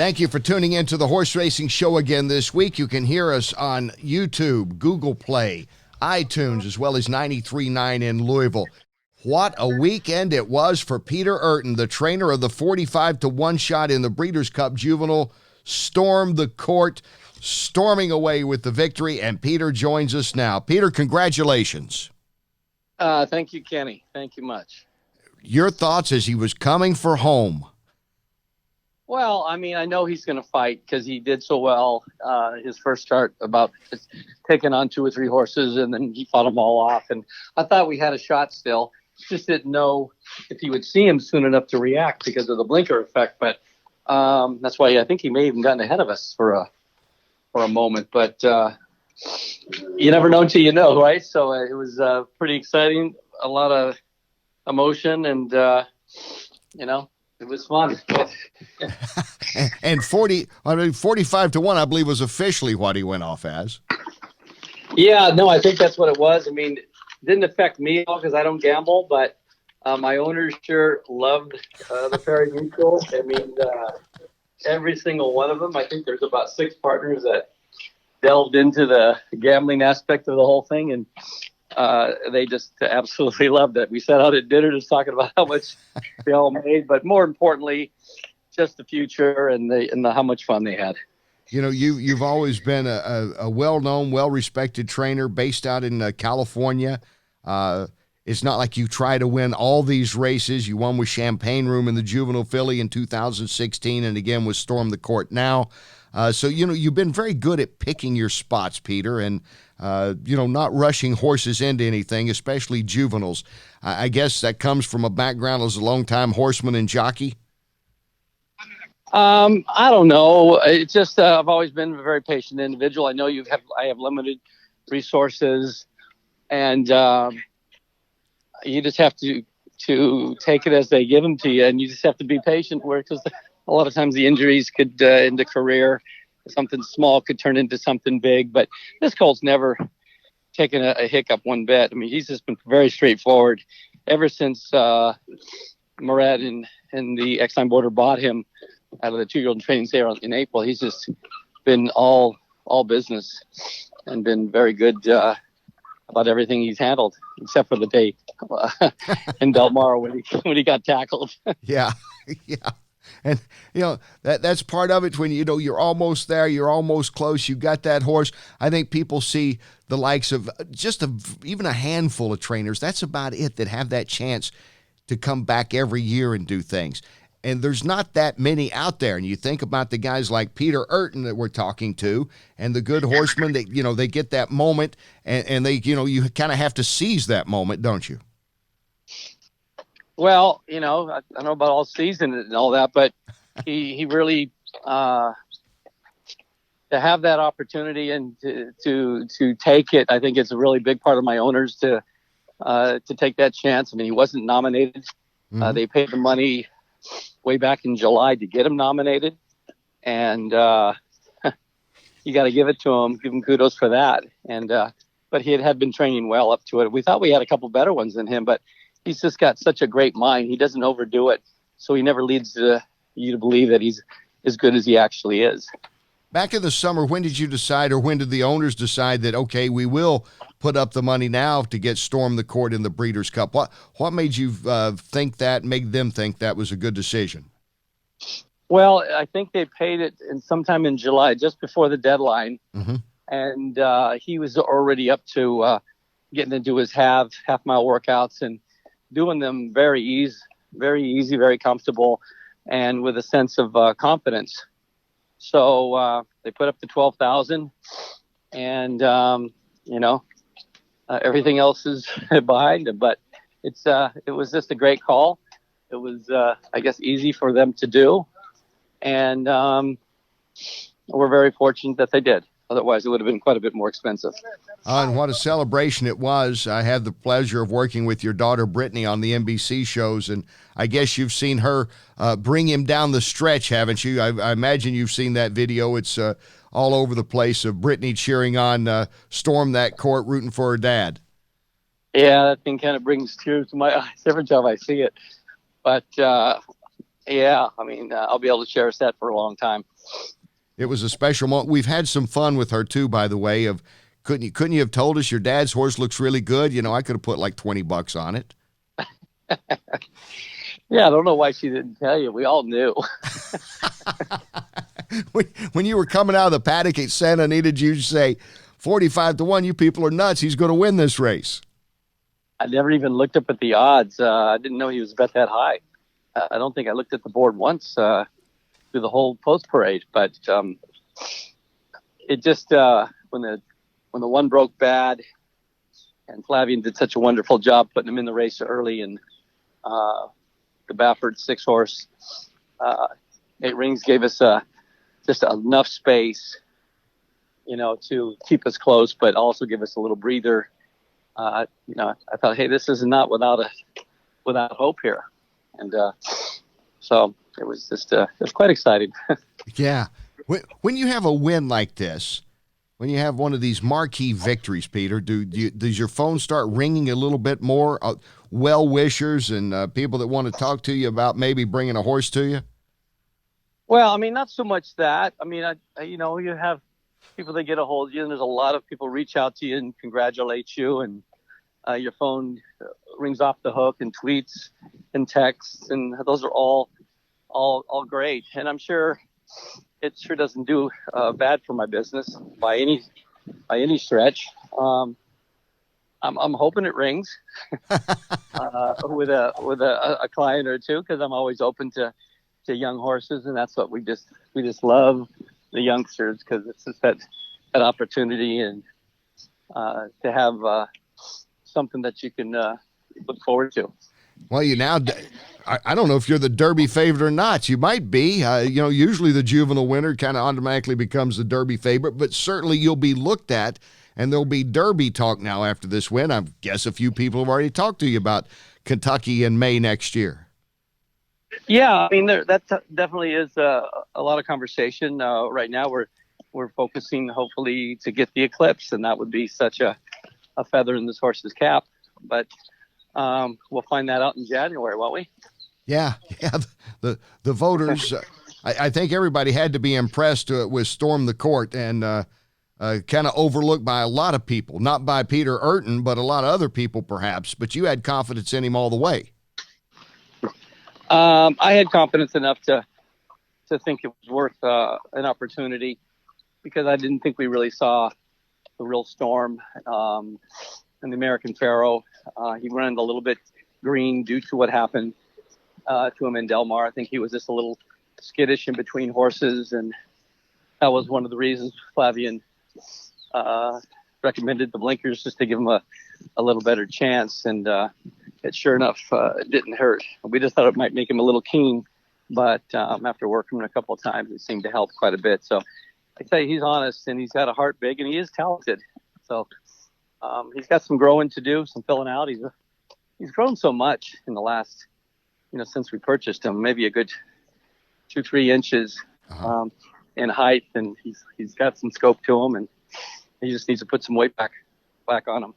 Thank you for tuning in to the Horse Racing Show again this week. You can hear us on YouTube, Google Play, iTunes, as well as 93.9 in Louisville. What a weekend it was for Peter Eurton, the trainer of the 45-1 shot in the Breeders' Cup Juvenile, stormed the court, storming away with the victory, and Peter joins us now. Peter, congratulations. Thank you, Kenny. Thank you much. Your thoughts as he was coming for home? Well, I mean, I know he's going to fight because he did so well his first start about just taking on 2 or 3 horses, and then he fought them all off. And I thought we had a shot still. Just didn't know if he would see him soon enough to react because of the blinker effect. But that's why I think he may have even gotten ahead of us for a moment. But you never know until you know, right? So it was pretty exciting, a lot of emotion, and, it was fun. And 45-1, I believe, was officially what he went off as. Yeah, no, I think that's what it was. I mean, it didn't affect me at all because I don't gamble, but my owners sure loved the Perry Mutual. I mean, every single one of them. I think there's about 6 partners that delved into the gambling aspect of the whole thing, and they just absolutely loved it. We sat out at dinner just talking about how much they all made, but more importantly, just the future and how much fun they had. You know, you've always been a well-known, well-respected trainer based out in California. It's not like you try to win all these races. You won with Champagne Room in the Juvenile Filly in 2016, and again with Storm the Court now. So, you've been very good at picking your spots, Peter, and, not rushing horses into anything, especially juveniles. I guess that comes from a background as a longtime horseman and jockey. I don't know. It's just I've always been a very patient individual. I know I have limited resources, and you just have to take it as they give them to you, and you just have to be patient. Because a lot of times the injuries could end the career. Something small could turn into something big. But this colt's never taken a hiccup one bit. I mean, he's just been very straightforward ever since Murat and the Exxon Border bought him out of the 2-year-old training sale in April. He's just been all business and been very good about everything he's handled, except for the day in Belmar when he got tackled. Yeah. And, that's part of it when, you're almost there, you're almost close, you got that horse. I think people see the likes of even a handful of trainers. That's about it that have that chance to come back every year and do things. And there's not that many out there. And you think about the guys like Peter Eurton that we're talking to and the good horsemen that, they get that moment and they, you kind of have to seize that moment, don't you? Well, I don't know about all season and all that, but he really, to have that opportunity and to take it, I think it's a really big part of my owners to take that chance. I mean, he wasn't nominated. Mm-hmm. They paid the money way back in July to get him nominated, and you got to give it to him, give him kudos for that. And but he had been training well up to it. We thought we had a couple better ones than him, but he's just got such a great mind. He doesn't overdo it, so he never leads you to believe that he's as good as he actually is. Back in the summer, when did you decide, or when did the owners decide that, okay, we will put up the money now to get Storm the Court in the Breeders' Cup? What made you think that, made them think that was a good decision? Well, I think they paid it sometime in July, just before the deadline. Mm-hmm. And he was already up to getting into his half-mile workouts and doing them very easy, very comfortable, and with a sense of confidence. So they put up the 12,000, and everything else is behind them. But it was just a great call. It was, I guess, easy for them to do, and we're very fortunate that they did. Otherwise, it would have been quite a bit more expensive. And what a celebration it was. I had the pleasure of working with your daughter, Britney, on the NBC shows, and I guess you've seen her bring him down the stretch, haven't you? I imagine you've seen that video. It's all over the place of Britney cheering on Storm that court, rooting for her dad. Yeah, that thing kind of brings tears to my eyes every time I see it. But Yeah, I mean, I'll be able to cherish that for a long time. It was a special moment. We've had some fun with her too, by the way. Of couldn't you have told us your dad's horse looks really good? You know, I could have put like $20 on it. Yeah, I don't know why she didn't tell you. We all knew. When you were coming out of the paddock at Santa Anita, did you say 45-1? You people are nuts. He's going to win this race. I never even looked up at the odds. I didn't know he was bet that high. I don't think I looked at the board once through the whole post parade. But it just when the one broke bad, and Flavien did such a wonderful job putting him in the race early, and the Baffert 6-horse 8 Rings gave us just enough space, you know, to keep us close, but also give us a little breather. You know, I thought, hey, this is not without hope here. And so it was just it was quite exciting. Yeah. When you have a win like this, when you have one of these marquee victories, Peter, does your phone start ringing a little bit more? Well-wishers and people that want to talk to you about maybe bringing a horse to you? Well, I mean, not so much that. I mean, you know, you have people that get a hold of you, and there's a lot of people reach out to you and congratulate you, and your phone rings off the hook, and tweets and texts, and those are all great. And I'm sure it sure doesn't do bad for my business by any stretch. I'm hoping it rings with a client or two, because I'm always open to young horses, and that's what we just love, the youngsters, because it's just that opportunity, and to have something that you can look forward to. Well, I don't know if you're the Derby favorite or not. You might be. You know, usually the Juvenile winner kind of automatically becomes the Derby favorite, but certainly you'll be looked at, and there'll be Derby talk now after this win. I guess a few people have already talked to you about Kentucky in May next year. Yeah, I mean, that definitely is a lot of conversation. Right now, we're focusing hopefully to get the Eclipse, and that would be such a feather in this horse's cap. But we'll find that out in January, won't we? Yeah. The voters, I think everybody had to be impressed with Storm the Court, and kind of overlooked by a lot of people, not by Peter Eurton, but a lot of other people perhaps. But you had confidence in him all the way. I had confidence enough to think it was worth an opportunity, because I didn't think we really saw the real Storm in the American Pharaoh. He ran a little bit green due to what happened to him in Del Mar. I think he was just a little skittish in between horses, and that was one of the reasons Flavien recommended the blinkers, just to give him a little better chance. And it sure enough didn't hurt. We just thought it might make him a little keen, but after working him a couple of times, it seemed to help quite a bit. So I tell you, he's honest, and he's got a heart big, and he is talented. So he's got some growing to do, some filling out. He's grown so much in the last, since we purchased him, maybe a good 2-3 inches in height, and he's got some scope to him, and he just needs to put some weight back on him.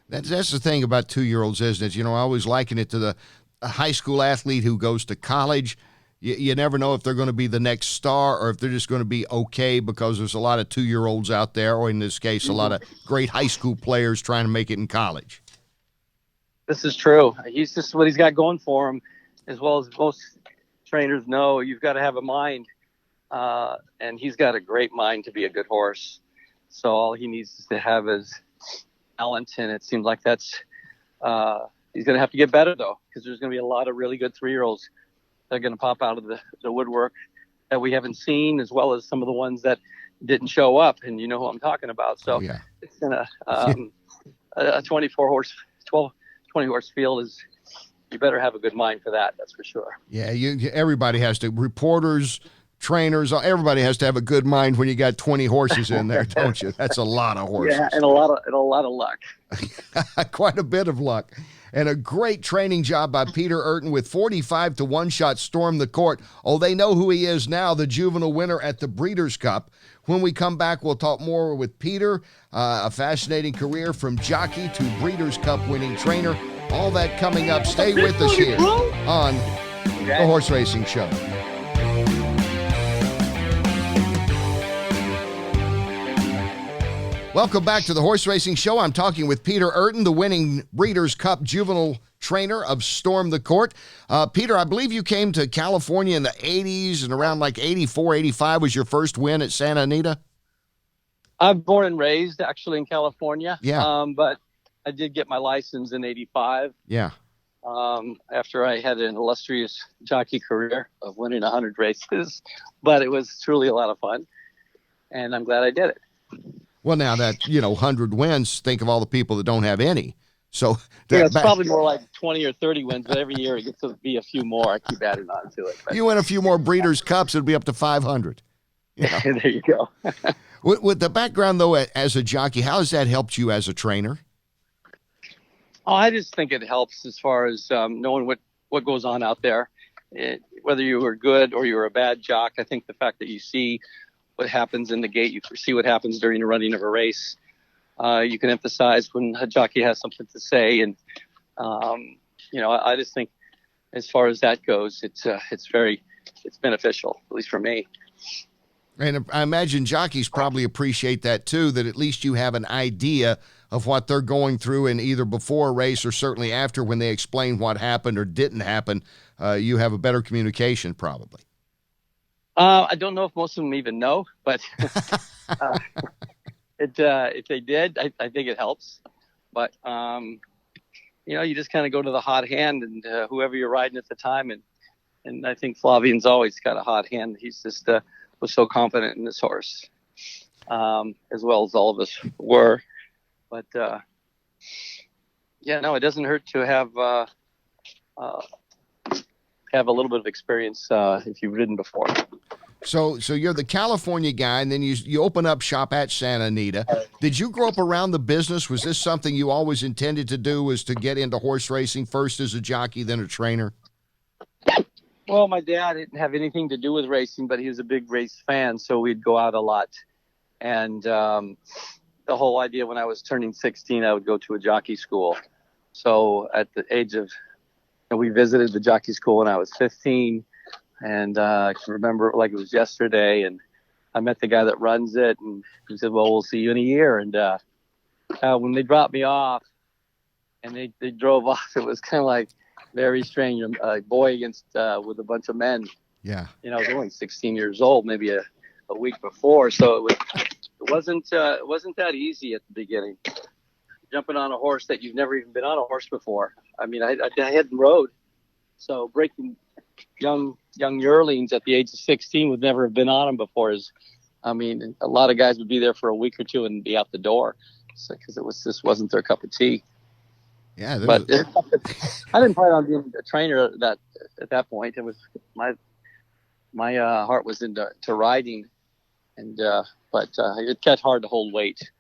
That's the thing about 2-year-olds, isn't it? I always liken it to the high school athlete who goes to college. You never know if they're going to be the next star or if they're just going to be okay, because there's a lot of 2-year-olds out there, or in this case, a lot of great high school players trying to make it in college. This is true. He's just what he's got going for him, as well as most trainers know. You've got to have a mind, and he's got a great mind to be a good horse. So all he needs is to have his talent, and it seems like that's he's going to have to get better, though, because there's going to be a lot of really good 3-year-olds that are going to pop out of the woodwork that we haven't seen, as well as some of the ones that didn't show up, and you know who I'm talking about. So it's going to a 20 horse field is, you better have a good mind for that. That's for sure. Yeah, everybody has to. Reporters, trainers, everybody has to have a good mind when you got 20 horses in there, don't you? That's a lot of horses. Yeah, and a lot of luck. Quite a bit of luck. And a great training job by Peter Eurton with 45-1 shot Storm the Court. Oh, they know who he is now, the Juvenile winner at the Breeders' Cup. When we come back, we'll talk more with Peter, a fascinating career from jockey to Breeders' Cup winning trainer. All that coming up. Stay with us here on The Horse Racing Show. Welcome back to the Horse Racing Show. I'm talking with Peter Eurton, the winning Breeders' Cup Juvenile trainer of Storm the Court. Peter, I believe you came to California in the 80s, and around like 84, 85 was your first win at Santa Anita? I'm born and raised actually in California. Yeah. But I did get my license in 85. Yeah. After I had an illustrious jockey career of winning 100 races. But it was truly a lot of fun, and I'm glad I did it. Well, now that, 100 wins, think of all the people that don't have any. So it's probably more like 20 or 30 wins, but every year it gets to be a few more. I keep adding on to it. But you win a few more Breeders' Cups, it'll be up to 500. There you go. With the background, though, as a jockey, how has that helped you as a trainer? Oh, I just think it helps as far as knowing what goes on out there. Whether you were good or you were a bad jock, I think the fact that you see what happens in the gate, you see what happens during the running of a race. You can emphasize when a jockey has something to say. And, I just think as far as that goes, it's beneficial, at least for me. And I imagine jockeys probably appreciate that too, that at least you have an idea of what they're going through, and either before a race or certainly after, when they explain what happened or didn't happen, you have a better communication probably. I don't know if most of them even know, but if they did, I think it helps. But, you just kind of go to the hot hand and whoever you're riding at the time. And I think Flavian's always got a hot hand. He's just was so confident in this horse, as well as all of us were. But, it doesn't hurt to have a little bit of experience if you've ridden before. So you're the California guy, and then you open up shop at Santa Anita. Did you grow up around the business? Was this something you always intended to do, was to get into horse racing, first as a jockey, then a trainer? Well, my dad didn't have anything to do with racing, but he was a big race fan, so we'd go out a lot. And the whole idea, when I was turning 16, I would go to a jockey school. So at the age of, we visited the jockey school when I was 15. And I can remember it like it was yesterday. And I met the guy that runs it, and he said, well, we'll see you in a year. And when they dropped me off and they drove off, it was kind of like very strange. A boy against with a bunch of men. Yeah. I was only 16 years old, maybe a week before. So it wasn't that easy at the beginning. Jumping on a horse that you've never even been on a horse before. I mean, I hadn't rode. So breaking young yearlings at the age of 16 would never have been on them before. A lot of guys would be there for a week or two and be out the door, because just wasn't their cup of tea. Yeah, but I didn't plan on being a trainer at that point. It was my heart was into riding, and but it got hard to hold weight.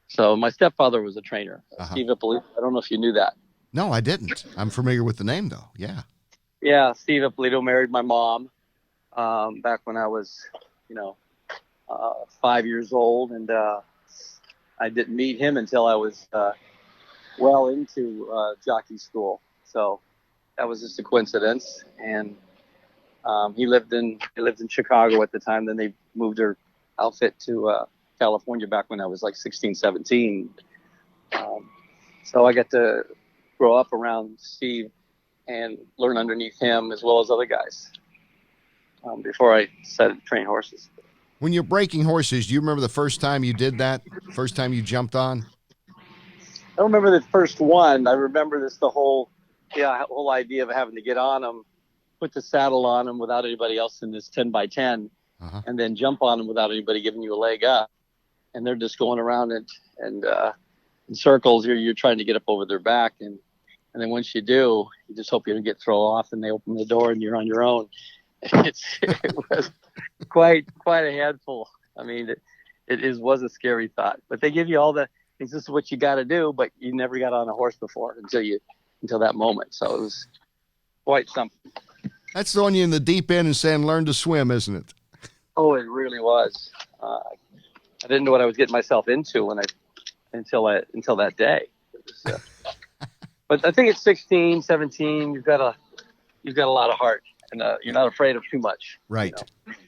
So my stepfather was a trainer, Steve Ippolito. I don't know if you knew that. No, I didn't. I'm familiar with the name though. Yeah. Yeah, Steve Ippolito married my mom back when I was, 5 years old, and I didn't meet him until I was well into jockey school. So that was just a coincidence. And he lived in Chicago at the time. Then they moved their outfit to California back when I was like 16, 17. So I got to grow up around Steve and learn underneath him as well as other guys before I decided to train horses. When you're breaking horses, do you remember the first time you did that? First time you jumped on? I don't remember the first one. I remember the whole idea of having to get on them, put the saddle on them without anybody else in this 10 by 10, and then jump on them without anybody giving you a leg up. And they're just going around and in circles. You're trying to get up over their back, and then once you do, you just hope you don't get thrown off, and they open the door and you're on your own. It was quite a handful. I mean, it was a scary thought, but they give you all the things. This is what you got to do, but you never got on a horse before until that moment. So it was quite something. That's throwing you in the deep end and saying, learn to swim, isn't it? Oh, it really was. I didn't know what I was getting myself into until that day. It was, but I think at 16, 17, you've got a lot of heart. and you're not afraid of too much. Right. You know?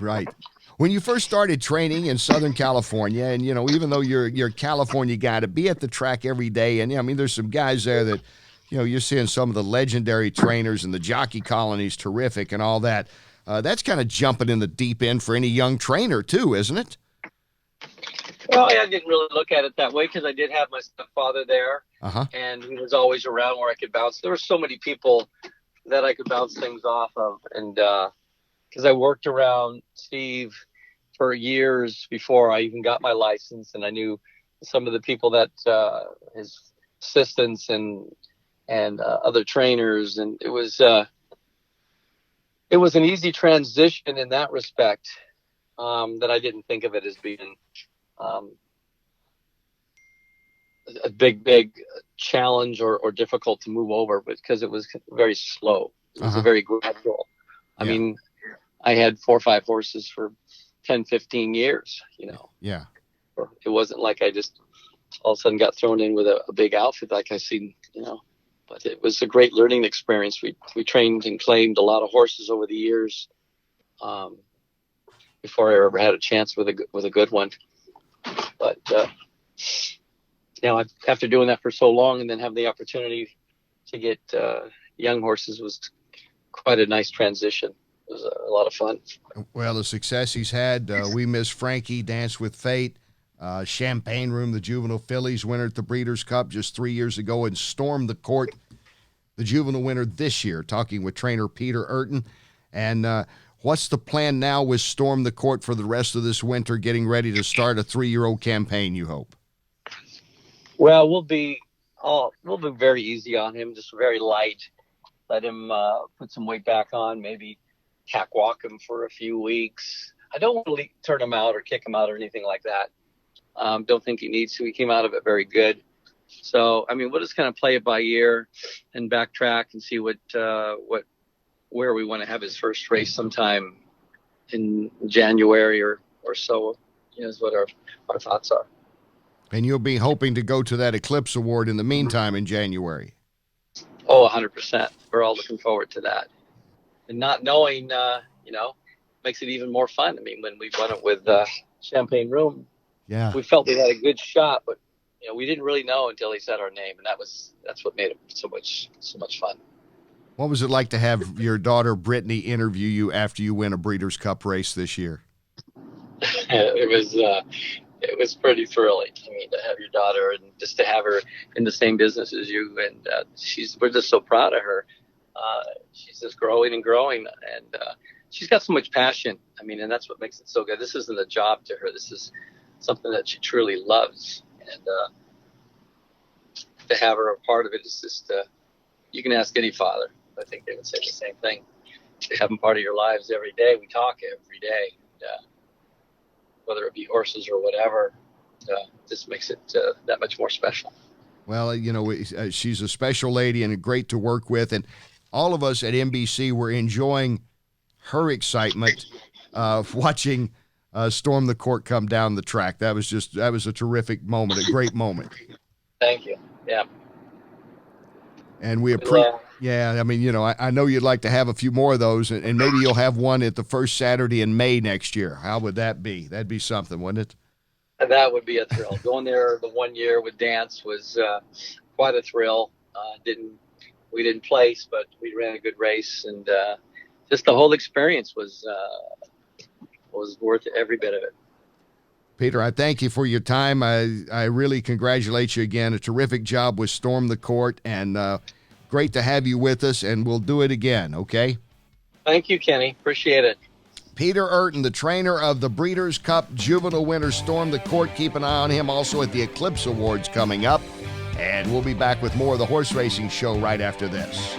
Right. When you first started training in Southern California, and, even though you're a California guy, to be at the track every day, and, I mean, there's some guys there that, you're seeing some of the legendary trainers and the jockey colonies, terrific and all that. That's kind of jumping in the deep end for any young trainer, too, isn't it? Well, I didn't really look at it that way because I did have my stepfather there, and he was always around where I could bounce. There were so many people that I could bounce things off of, and because I worked around Steve for years before I even got my license, and I knew some of the people that his assistants and other trainers, and it was an easy transition in that respect, that I didn't think of it as being a big challenge or difficult to move over, because it was very slow. It was a very gradual. I mean, I had 4 or 5 horses for 10, 15 years, Yeah. It wasn't like I just all of a sudden got thrown in with a big outfit like I seen, but it was a great learning experience. We trained and claimed a lot of horses over the years, before I ever had a chance with a good one. But after doing that for so long and then have the opportunity to get young horses was quite a nice transition. It was a lot of fun. Well, the success he's had, We Miss Frankie, Dance with Fate, Champagne Room, the Juvenile Fillies winner at the Breeders' Cup just 3 years ago, and Storm the Court, the Juvenile winner this year, talking with trainer Peter Eurton. And what's the plan now with Storm the Court for the rest of this winter, getting ready to start a 3-year-old campaign, you hope? Well, we'll be very easy on him, just very light. Let him put some weight back on, maybe catwalk him for a few weeks. I don't want to turn him out or kick him out or anything like that. Don't think he needs to. He came out of it very good. So, I mean, we'll just kind of play it by ear and backtrack and see where we want to have his first race sometime in January or so, is what our thoughts are. And you'll be hoping to go to that Eclipse Award in the meantime in January. Oh, 100%. We're all looking forward to that. And not knowing, makes it even more fun. I mean, when we won it with Champagne Room, we felt we had a good shot, but we didn't really know until he said our name, and that's what made it so much fun. What was it like to have your daughter Britney interview you after you win a Breeders' Cup race this year? It was pretty thrilling. I mean, to have your daughter and just to have her in the same business as you, and we're just so proud of her. She's just growing and growing, and she's got so much passion. I mean, and that's what makes it so good. This isn't a job to her. This is something that she truly loves, and to have her a part of it is just. You can ask any father. I think they would say the same thing. To have them part of your lives every day. We talk every day, whether it be horses or whatever. This makes it that much more special. Well, she's a special lady and great to work with, and all of us at NBC were enjoying her excitement watching Storm the Court come down the track. That was a terrific moment, a great moment. Thank you. Yeah. And we appreciate. Yeah, I mean, I know you'd like to have a few more of those, and maybe you'll have one at the first Saturday in May next year. How would that be? That'd be something, wouldn't it? And that would be a thrill. Going there the one year with Dance was quite a thrill. We didn't place, but we ran a good race, and just the whole experience was worth every bit of it. Peter, I thank you for your time. I really congratulate you again. A terrific job with Storm the Court, and great to have you with us, and we'll do it again, okay? Thank you, Kenny. Appreciate it. Peter Eurton, the trainer of the Breeders' Cup Juvenile winner Storm the Court. Keep an eye on him also at the Eclipse Awards coming up. And we'll be back with more of the Horse Racing Show right after this.